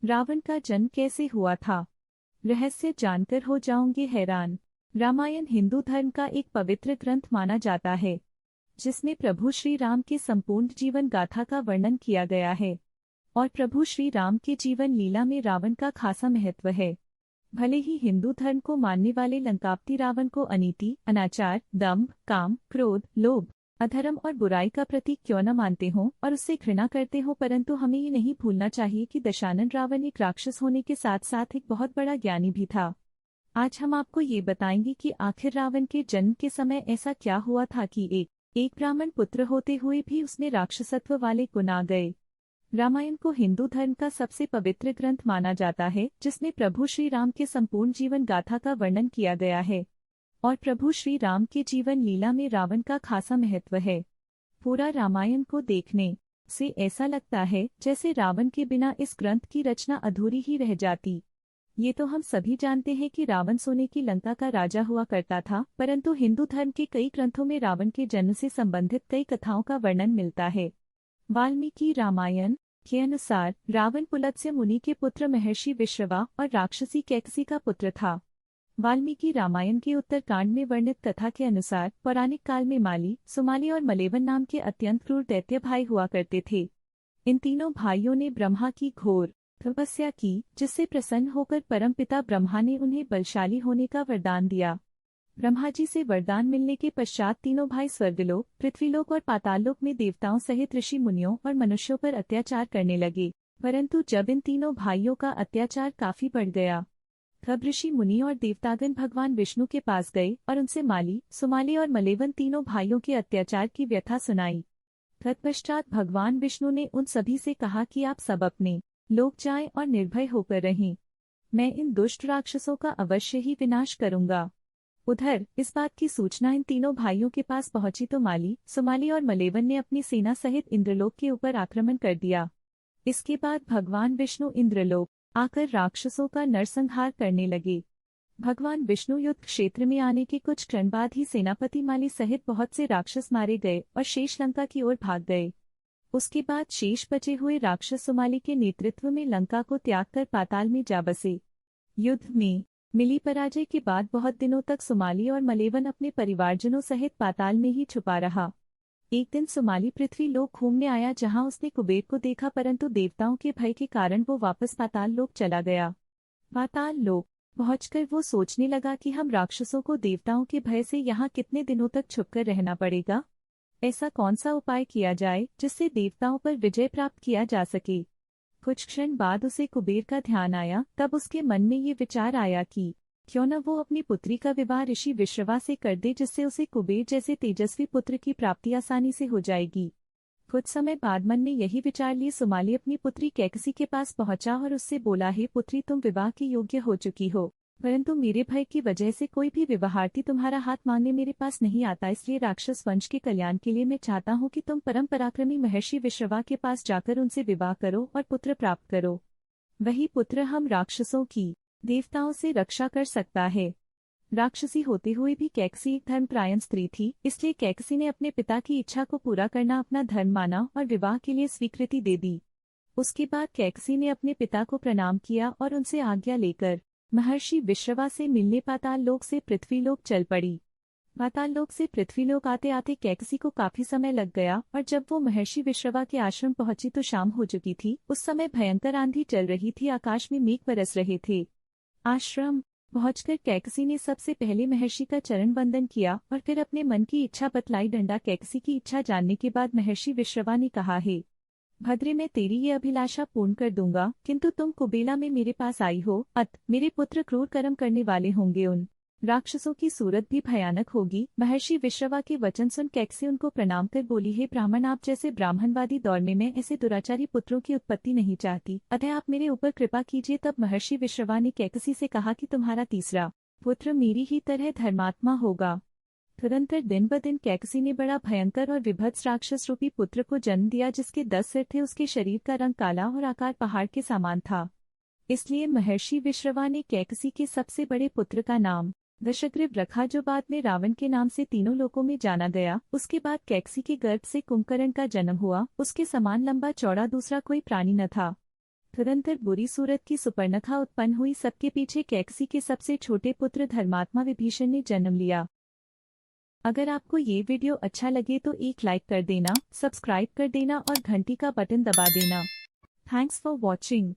रावण का जन्म कैसे हुआ था? रहस्य जानकर हो जाओगे हैरान। रामायण हिंदू धर्म का एक पवित्र ग्रंथ माना जाता है, जिसमें प्रभु श्री राम के संपूर्ण जीवन गाथा का वर्णन किया गया है। और प्रभु श्री राम के जीवन लीला में रावण का खासा महत्व है। भले ही हिंदू धर्म को मानने वाले लंकापति रावण को अनीति, अनाचार, दंभ, काम, क्रोध, लोभ, अधर्म और बुराई का प्रतीक क्यों न मानते हों और उससे घृणा करते हों, परंतु हमें ये नहीं भूलना चाहिए कि दशानन रावण एक राक्षस होने के साथ साथ एक बहुत बड़ा ज्ञानी भी था। आज हम आपको ये बताएंगे कि आखिर रावण के जन्म के समय ऐसा क्या हुआ था कि एक ब्राह्मण पुत्र होते हुए भी उसमें राक्षसत्व वाले गुण आ गए। रामायण को हिंदू धर्म का सबसे पवित्र ग्रंथ माना जाता है, जिसमें प्रभु श्री राम के संपूर्ण जीवन गाथा का वर्णन किया गया है। और प्रभु श्री राम के जीवन लीला में रावण का खासा महत्व है। पूरा रामायण को देखने से ऐसा लगता है जैसे रावण के बिना इस ग्रंथ की रचना अधूरी ही रह जाती। ये तो हम सभी जानते हैं कि रावण सोने की लंका का राजा हुआ करता था, परंतु हिंदू धर्म के कई ग्रंथों में रावण के जन्म से संबंधित कई कथाओं का वर्णन मिलता है। वाल्मीकि रामायण के अनुसार रावण पुलत्स्य मुनि के पुत्र महर्षि विश्रवा और राक्षसी कैकसी का पुत्र था। वाल्मीकि रामायण के उत्तरकांड में वर्णित कथा के अनुसार पौराणिक काल में माली, सुमाली और मलेवन नाम के अत्यंत क्रूर दैत्य भाई हुआ करते थे। इन तीनों भाइयों ने ब्रह्मा की घोर तपस्या की, जिससे प्रसन्न होकर परमपिता ब्रह्मा ने उन्हें बलशाली होने का वरदान दिया। ब्रह्मा जी से वरदान मिलने के पश्चात तीनों भाई स्वर्गलोक, पृथ्वीलोक और पाताललोक में देवताओं सहित ऋषि मुनियों और मनुष्यों पर अत्याचार करने लगे। परंतु जब इन तीनों भाइयों का अत्याचार काफी बढ़ गया, तब ऋषि मुनि और देवतागण भगवान विष्णु के पास गए और उनसे माली, सुमाली और मलेवन तीनों भाइयों के अत्याचार की व्यथा सुनाई। तत्पश्चात भगवान विष्णु ने उन सभी से कहा कि आप सब अपने लोक जाएं और निर्भय होकर रहें। मैं इन दुष्ट राक्षसों का अवश्य ही विनाश करूंगा। उधर इस बात की सूचना इन तीनों भाइयों के पास पहुंची तो माली, सुमाली और मलेवन ने अपनी सेना सहित इंद्रलोक के ऊपर आक्रमण कर दिया। इसके बाद भगवान विष्णु इंद्रलोक आकर राक्षसों का नरसंहार करने लगे। भगवान विष्णु युद्ध क्षेत्र में आने के कुछ क्षण बाद ही सेनापति माली सहित बहुत से राक्षस मारे गए और शेष लंका की ओर भाग गए। उसके बाद शेष बचे हुए राक्षस सुमाली के नेतृत्व में लंका को त्याग कर पाताल में जा बसे। युद्ध में मिली पराजय के बाद बहुत दिनों तक सुमाली और मलेवन अपने परिवारजनों सहित पाताल में ही छुपा रहा। एक दिन सुमाली पृथ्वी लोक घूमने आया, जहां उसने कुबेर को देखा, परंतु देवताओं के भय के कारण वो वापस पाताल लोक चला गया। पाताल लोक पहुंचकर वो सोचने लगा कि हम राक्षसों को देवताओं के भय से यहाँ कितने दिनों तक छुपकर रहना पड़ेगा। ऐसा कौन सा उपाय किया जाए जिससे देवताओं पर विजय प्राप्त किया जा सके। कुछ क्षण बाद उसे कुबेर का ध्यान आया। तब उसके मन में ये विचार आया कि क्यों न वो अपनी पुत्री का विवाह ऋषि विश्रवा से कर दे, जिससे उसे कुबेर जैसे तेजस्वी पुत्र की प्राप्ति आसानी से हो जाएगी। कुछ समय बाद मन में यही विचार लिए सुमाली अपनी पुत्री कैकसी के पास पहुंचा और उससे बोला, हे पुत्री, तुम विवाह के योग्य हो चुकी हो, परंतु मेरे भय की वजह से कोई भी विवाहार्थी तुम्हारा हाथ मांगने मेरे पास नहीं आता। इसलिए राक्षस वंश के कल्याण के लिए मैं चाहता हूँ कि तुम परम पराक्रमी महर्षि विश्रवा के पास जाकर उनसे विवाह करो और पुत्र प्राप्त करो। वही पुत्र हम राक्षसों की देवताओं से रक्षा कर सकता है। राक्षसी होते हुए भी कैकसी एक धर्मपरायण स्त्री थी, इसलिए कैकसी ने अपने पिता की इच्छा को पूरा करना अपना धर्म माना और विवाह के लिए स्वीकृति दे दी। उसके बाद कैकसी ने अपने पिता को प्रणाम किया और उनसे आज्ञा लेकर महर्षि विश्रवा से मिलने पाताल लोक से पृथ्वीलोक चल पड़ी। पाताल लोक से पृथ्वीलोक आते आते कैकसी को काफी समय लग गया और जब वो महर्षि विश्रवा के आश्रम पहुंची तो शाम हो चुकी थी। उस समय भयंकर आंधी चल रही थी, आकाश में मेघ बरस रहे थे। आश्रम पहुंचकर कैकसी ने सबसे पहले महर्षि का चरण वंदन किया और फिर अपने मन की इच्छा बतलाई। डंडा कैकसी की इच्छा जानने के बाद महर्षि विश्रवा ने कहा, हे भद्रे, मैं तेरी ये अभिलाषा पूर्ण कर दूंगा, किंतु तुम कुबेला में मेरे पास आई हो, मेरे पुत्र क्रूर कर्म करने वाले होंगे, उन राक्षसों की सूरत भी भयानक होगी। महर्षि विश्रवा के वचन सुन कैकसी उनको प्रणाम कर बोली, हे ब्राह्मण, आप जैसे ब्राह्मणवादी दौर में मैं ऐसे दुराचारी पुत्रों की उत्पत्ति नहीं चाहती, अतः आप मेरे ऊपर कृपा कीजिए। तब महर्षि विश्रवा ने कैकसी से कहा कि तुम्हारा तीसरा पुत्र मेरी ही तरह धर्मात्मा होगा। तदंतर दिन ब दिन कैकसी ने बड़ा भयंकर और विभत्स राक्षस रूपी पुत्र को जन्म दिया, जिसके 10 सिर थे। उसके शरीर का रंग काला और आकार पहाड़ के समान था। इसलिए महर्षि विश्रवा ने कैकसी के सबसे बड़े पुत्र का नाम दशग्रीव रखा, जो बाद में रावण के नाम से तीनों लोकों में जाना गया। उसके बाद कैकसी के गर्भ से कुंभकर्ण का जन्म हुआ। उसके समान लंबा चौड़ा दूसरा कोई प्राणी न था। तुरंतर बुरी सूरत की सुपर्णखा उत्पन्न हुई। सबके पीछे कैकसी के सबसे छोटे पुत्र धर्मात्मा विभीषण ने जन्म लिया। अगर आपको ये वीडियो अच्छा लगे तो एक लाइक कर देना, सब्सक्राइब कर देना और घंटी का बटन दबा देना। Thanks for watching.